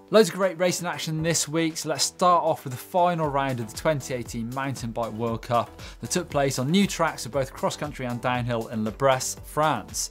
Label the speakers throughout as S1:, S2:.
S1: Loads of great racing action this week, so let's start off with the final round of the 2018 Mountain Bike World Cup that took place on new tracks for both cross country and downhill in Bresse France.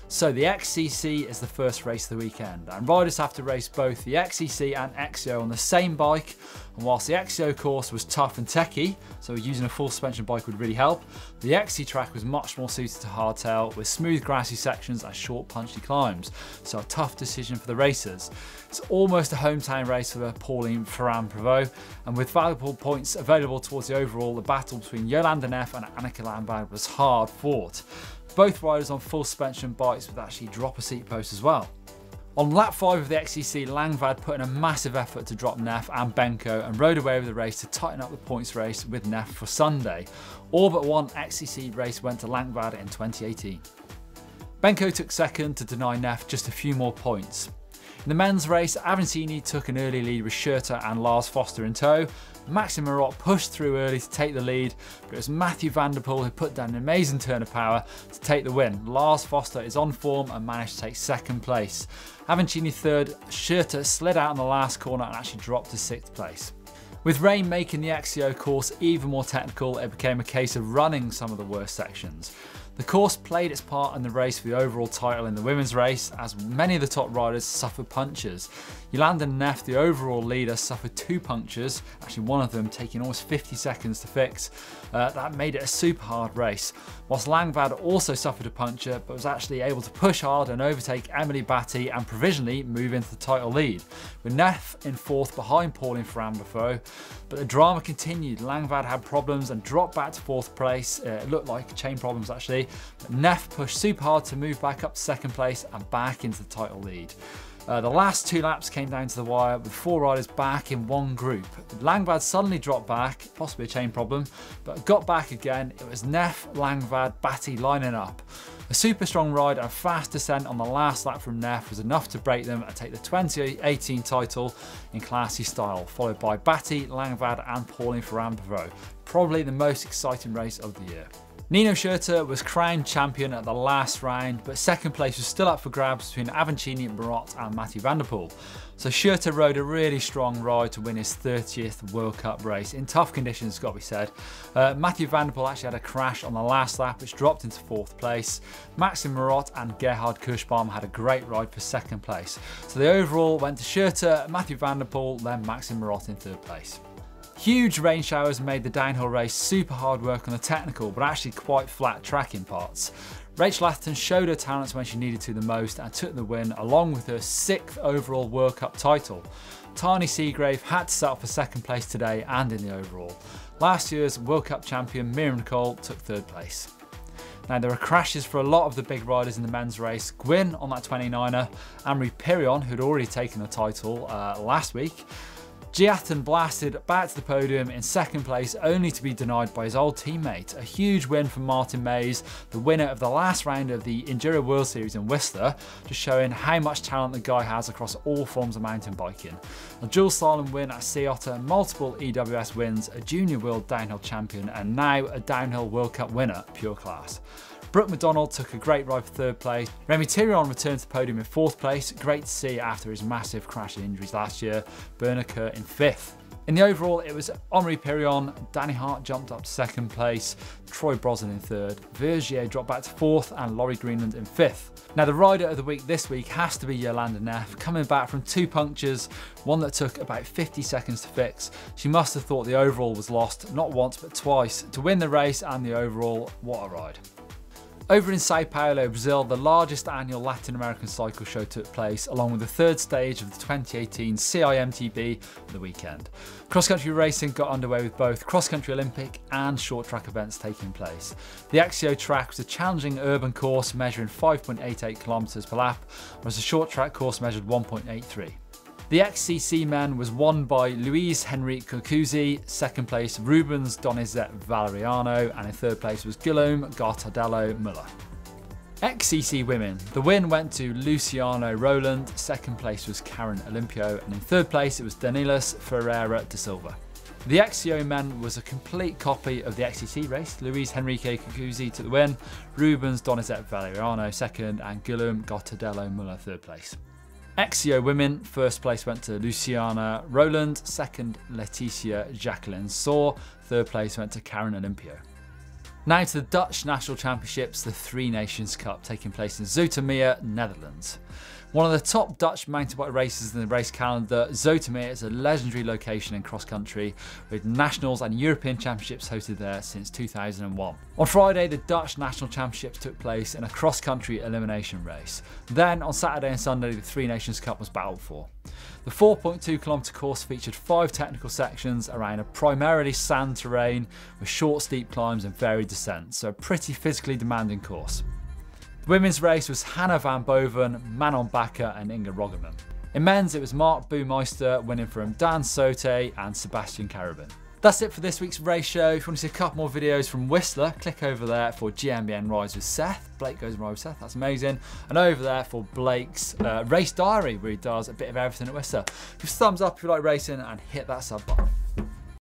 S1: So the XCC is the first race of the weekend, and riders have to race both the XCC and XCO on the same bike. And whilst the XCO course was tough and techy, so using a full suspension bike would really help, the XC track was much more suited to hardtail with smooth grassy sections and short punchy climbs, so a tough decision for the racers. It's almost a hometown race for Pauline Ferrand-Prévot, and with valuable points available towards the overall, the battle between Jolanda Neff and Anneke Langvad was hard fought. Both riders on full suspension bikes would actually drop a seat post as well. On lap 5 of the XCC, Langvad put in a massive effort to drop Neff and Benko and rode away with the race to tighten up the points race with Neff for Sunday. All but one XCC race went to Langvad in 2018. Benko took second to deny Neff just a few more points. In the men's race, Avancini took an early lead with Schurter and Lars Foster in tow. Maxime Marot pushed through early to take the lead, but it was Mathieu van der Poel who put down an amazing turn of power to take the win. Lars Foster is on form and managed to take second place. Avancini third, Schurter slid out on the last corner and actually dropped to sixth place. With rain making the XCO course even more technical, it became a case of running some of the worst sections. The course played its part in the race for the overall title in the women's race, as many of the top riders suffered punctures. Jolanda Neff, the overall leader, suffered 2 punctures, actually one of them taking almost 50 seconds to fix. That made it a super hard race. Whilst Langvad also suffered a puncture, but was actually able to push hard and overtake Emily Batty and provisionally move into the title lead, with Neff in 4th behind Pauline Ferrand-Prévot. But the drama continued. Langvad had problems and dropped back to 4th place. It looked like chain problems actually. But Neff pushed super hard to move back up to 2nd place and back into the title lead. The last 2 laps came down to the wire with 4 riders back in one group. Langvad suddenly dropped back, possibly a chain problem, but got back again. It was Neff, Langvad, Batty lining up. A super strong ride and a fast descent on the last lap from Neff was enough to break them and take the 2018 title in classy style, followed by Batty, Langvad and Pauline Ferrand-Prévot. Probably the most exciting race of the year. Nino Schurter was crowned champion at the last round, but 2nd place was still up for grabs between Avancini, Marot and Mathieu van der Poel. So Schurter rode a really strong ride to win his 30th World Cup race, in tough conditions, it's got to be said. Mathieu van der Poel actually had a crash on the last lap, which dropped into 4th place. Maxime Marot and Gerhard Kirschbaum had a great ride for 2nd place. So the overall went to Schurter, Mathieu van der Poel, then Maxime Marot in 3rd place. Huge rain showers made the downhill race super hard work on the technical, but actually quite flat track in parts. Rachel Atherton showed her talents when she needed to the most and took the win, along with her 6th overall World Cup title. Tani Seagrave had to settle for 2nd place today and in the overall. Last year's World Cup champion Miriam Nicole took 3rd place. Now there were crashes for a lot of the big riders in the men's race. Gwyn on that 29er, Anne-Marie Pirion, who'd already taken the title last week. Atherton blasted back to the podium in 2nd place, only to be denied by his old teammate. A huge win from Martin Mays, the winner of the last round of the Enduro World Series in Whistler, just showing how much talent the guy has across all forms of mountain biking. A dual slalom win at Sea Otter, multiple EWS wins, a junior world downhill champion, and now a downhill World Cup winner, pure class. Brooke McDonald took a great ride for 3rd place. Remy Thirion returned to the podium in 4th place. Great to see after his massive crash and injuries last year. Bernard Kerr in 5th. In the overall, it was Henri Pirion, Danny Hart jumped up to 2nd place, Troy Brosnan in 3rd, Vergier dropped back to 4th and Laurie Greenland in 5th. Now the rider of the week this week has to be Jolanda Neff, coming back from 2 punctures, one that took about 50 seconds to fix. She must have thought the overall was lost, not once but twice. To win the race and the overall, what a ride. Over in Sao Paulo, Brazil, the largest annual Latin American cycle show took place, along with the 3rd stage of the 2018 CI-MTB of the weekend. Cross-country racing got underway with both cross-country Olympic and short-track events taking place. The XCO track was a challenging urban course measuring 5.88 kilometers per lap, whereas the short-track course measured 1.83. The XCC men was won by Luis Henrique Cocuzzi, 2nd place Rubens Donizet Valeriano, and in 3rd place was Guillaume Gartadello Muller. XCC women, the win went to Luciano Roland, 2nd place was Karen Olympio, and in 3rd place it was Danilas Ferreira da Silva. The XCO men was a complete copy of the XCC race. Luis Henrique Cocuzzi took the win, Rubens Donizet Valeriano 2nd, and Guillaume Gartadello Muller 3rd place. XCO Women, first place went to Luciana Roland, second Letitia Jacqueline Saw, third place went to Karen Olympio. Now to the Dutch National Championships, the Three Nations Cup, taking place in Zoetermeer, Netherlands. One of the top Dutch mountain bike races in the race calendar, Zoetermeer is a legendary location in cross country, with nationals and European championships hosted there since 2001. On Friday, the Dutch National Championships took place in a cross country elimination race. Then on Saturday and Sunday, the Three Nations Cup was battled for. The 4.2 km course featured 5 technical sections around a primarily sand terrain with short steep climbs and varied descents, so a pretty physically demanding course. The women's race was Hannah van Boven, Manon Bakker and Inge Roggeman. In men's, it was Mark Boomeister winning from Dan Sote and Sebastian Carabin. That's it for this week's race show. If you want to see a couple more videos from Whistler, click over there for GMBN Rides with Seth. Blake goes and rides with Seth, that's amazing. And over there for Blake's race diary, where he does a bit of everything at Whistler. Give us a thumbs up if you like racing and hit that sub button.